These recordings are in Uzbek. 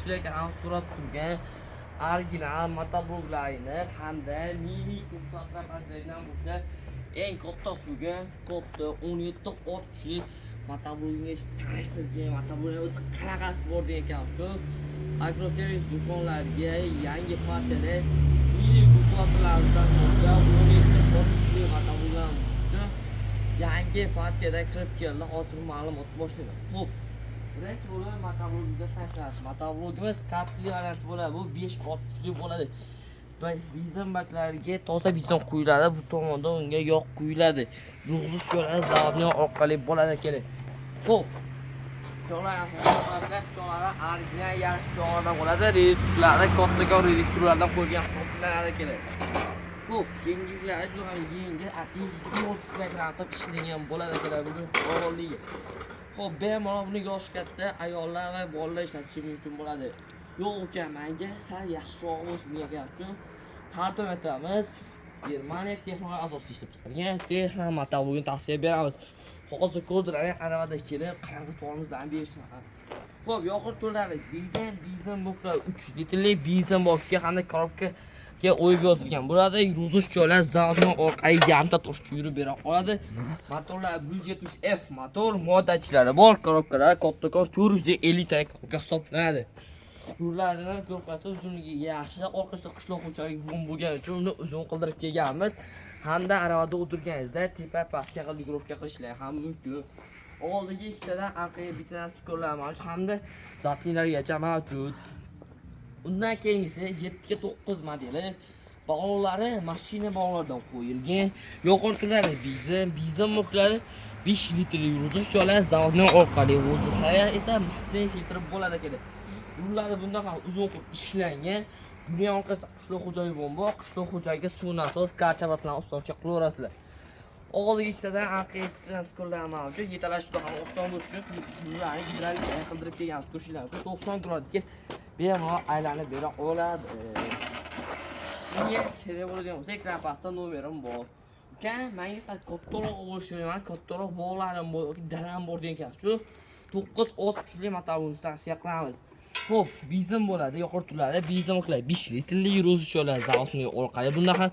ko'pchilik ham so'rab turgan original motobloklarni hamda mini ko'patlardan boshlab eng katta suvga katta 17 ot kuchli motoblokni tanishtirgan motobloklar o'zi qanaqasi bor degan ekan. Agroservis do'konlariga yangi partiyada mini ko'patlardan boshlab 17 ot kuchli motobloklar yangi partiyada kirib keldi. Hozir ma'lumot boshlayman. Xo'p, birinchi bo'lib motoblogimizga tashlamiz. Motoblogimiz kartli variant bo'ladi. Bu 5 ot kuchli bo'ladi. Bizon baklariga toza bizon quyiladi. Bu tomondan unga yog' quyiladi. Yog'siz yo'llar zavodning orqali bo'ladi kerak. Xo'p, pichoqlar original yaxshi pichoqlardan bo'ladi. Reduktorlar katta reduktorlardan qo'ygan hisoblanadi kerak. Xo'p, yengillari juda ham yengil, kilogramm ishlangan bo'ladi kerak buni og'irligi. Xo'p, bemalol buni yoshi katta ayollar va bolalar ishlatishi mumkin bo'ladi. Yo'q uka, menga sal yaxshiroq bo'lsin degan uchun qarton aytamiz. Germaniya texnologiya asosida ishlab chiqarilgan texnik motoblogni tavsiya beramiz. Hozir ko'rdilaring aravada kelib, qanaqa to'g'rimizdan berishadi. Xo'p, yoqir to'lari bizon boklar 3 litrli bizon bokga hamda korobka o'yib yozilgan bo'ladi. Ruzish joylar zavodning orqali yarmta toshib yurib bera oladi. Motorlar 170F motor, moddachilari bor, korobkalar kattakon 450 ta hisoblanadi. Yo'llaridan ko'rqasi uzunligi yaxshi, orqasida qishloq xo'jalik bo'lgani uchun uni uzun qildirib kelganmiz. Hamda aravada o'tirganingizda tepa pastga qilib qilishlar ham mumkin. Oldiga ikkitadan, orqaga bittadan skorlar mavjud hamda zatlilargacha mavjud. Undan keyingisi 7 ga 9 modeli. Balonlari mashina balonlaridan qo'yilgan. Yo'qortilari bizon moklari 5 litrli yuzish joylar zavodning orqali o'zlari esa mastlik filtr bo'ladi kerak. Yo'llari bunda ham uzun qilib ishlangan. Buning orqasida qishloq xo'jalik bomba, qishloq xo'jaligiga suv nasos, karchabatlarni ustoqqa qilaverasizlar. Oldiga ikkitadan orqaga transkorlar mavjud. Yetalash juda ham oson bo'lishi uchun ularni gidravlika qildirib kelgan ko'rishlar 90 gradusga bemalol aylanib bera oladi. Menga kerak bo'ladigan bo'lsa ekran pastda nomerim bor. Uka, menga sal kattaroq bo'lishini, kattaroq bog'larim bor, dalam bor degan shu 9 ot kuchli motoblogni tavsiya qilamiz. Xo'p, bizon bo'ladi, yo'qortulari bizonlar 5 litrli yuruvchilar zavodning orqali bunda ham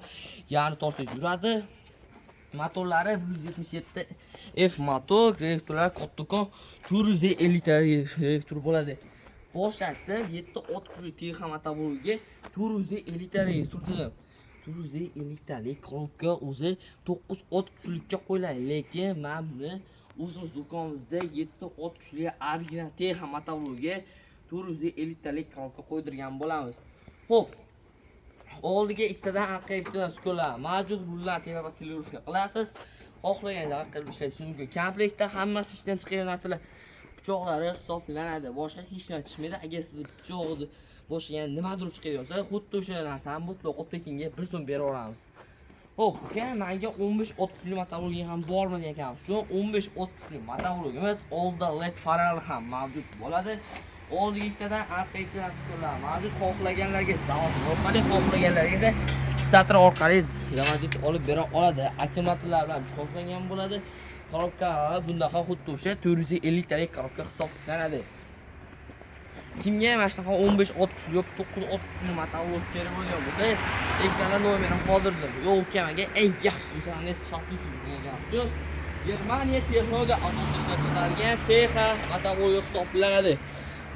yarmi tortib yuradi. Motorlari 177F motor, reduktorlar kattakon 450 ta reduktor bo'ladi. Boshlarda 7 ot kuchli texnik motoblogga 450 ta reduktor dedim. 450 talik korobka o'zi 9 ot kuchlikka qo'yiladi, lekin men buni o'zimiz do'konimizda 7 ot kuchli original texnik motoblogga 450 talik korobka qo'ydirgan bo'lamiz. Xo'p, oldiga ikkitadan orqaga bittadan skorlar mavjud. Rullarni tepa pastga telegrafga qilasiz. Xohlaganingizda qilib ishlatishingiz mumkin. Komplektda hammasi ishdan chiqqan narsalar pichoqlari hisoblanadi. Boshqa hech narsa chiqmaydi. Agar siz pichoqni boshqa yana nimadir chiqayotsa, xuddi o'sha narsani mutlaq tekinga 1 so'm bera olamiz. Xo'p, uka, menga 15 ot kuchli motobloging ham bormi degan shu 15 ot kuchli motoblogimiz oldida LED farali ham mavjud bo'ladi. Oldiga ikkitadan orqaga ikkitadan skorlar mavjud. Xohlaganlarga zavod orqali, xohlaganlarga esa stator orqali zavodga olib bera oladi. Akkumulyatorlar bilan jihozlangan bo'ladi. Korobka bundaqa xuddi o'sha 450 talik korobka hisoblanadi. Kimga mana shunaqa 15 ot kuchli yoki 9 ot kuchli motoblog kerak bo'lgan bo'lsa, ekranda nomerim qoldirdim. Yo'q ukamaga eng yaxshi bo'lsa, ham sifatlisi degan shu. Germaniya texnologiya asosida ishlab chiqarilgan texnik motoblog hisoblanadi.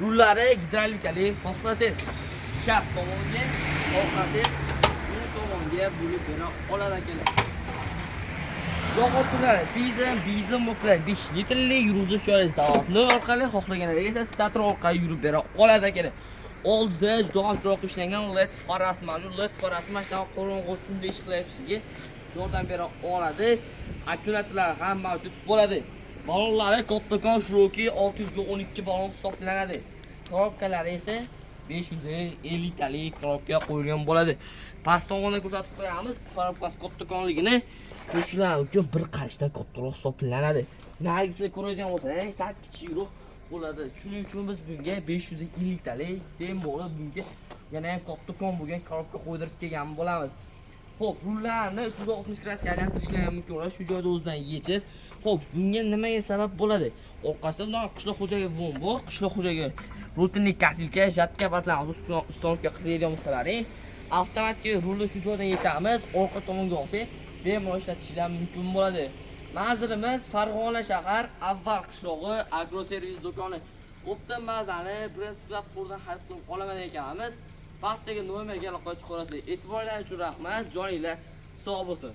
Rullari gidravlikali, xohlasangiz chap tomonga, xohlasangiz o'ng tomonga bo'lib bera oladi kerak. Yo'qotlar bizon moklari 5 litrli yuruvchi joylar zavodning orqali xohlaganlarga esa stator orqali yurib bera oladi kerak. Oldida juda ham chiroq ishlangan LED farasi mavjud. LED farasi mana shu qorong'u tunda ish qilishiga yordam bera oladi. Akkumulyatorlar ham mavjud bo'ladi. Balonlari kattakon Shiroki 612 balon hisoblanadi. Korobkalari esa 550 talik korobka qo'yilgan bo'ladi. Past tomondan ko'rsatib qo'yamiz. Korobkasi kattakonligini qo'shlar uchun bir qarashda kattaroq hisoblanadi. Nargisini ko'radigan bo'lsangiz, sal kichikroq bo'ladi. Shuning uchun biz bunga 550 talik dem bo'lib, bunga yana ham kattakon bo'lgan korobka qo'ydirib kelgan bo'lamiz. Xo'p, rullarni 360 gradusga aylantirishlar mumkin bo'ladi. Shu joyda o'zidan yechib. Xo'p, bunga nimaga sabab bo'ladi? Orqasida bunday qishloq xo'jaligi bomba, qishloq xo'jaligi rutinlik kasilka, jatka patlarni ustonovka qiladigan bo'lsalaring, avtomatik rulni shu joydan yechamiz, orqa tomonga olsak, bemalol ishlatishingiz mumkin bo'ladi. Manzilimiz Farg'ona shahar avval qishlog'i agroservis do'koni. Optim bazani prinsiplar qo'rdan xarid qilib olaman ekanmiz. Pastdagi nomerga aloqa chiqarasiz. E'tiborlaringiz uchun rahmat. Joninglar sog' bo'lsin.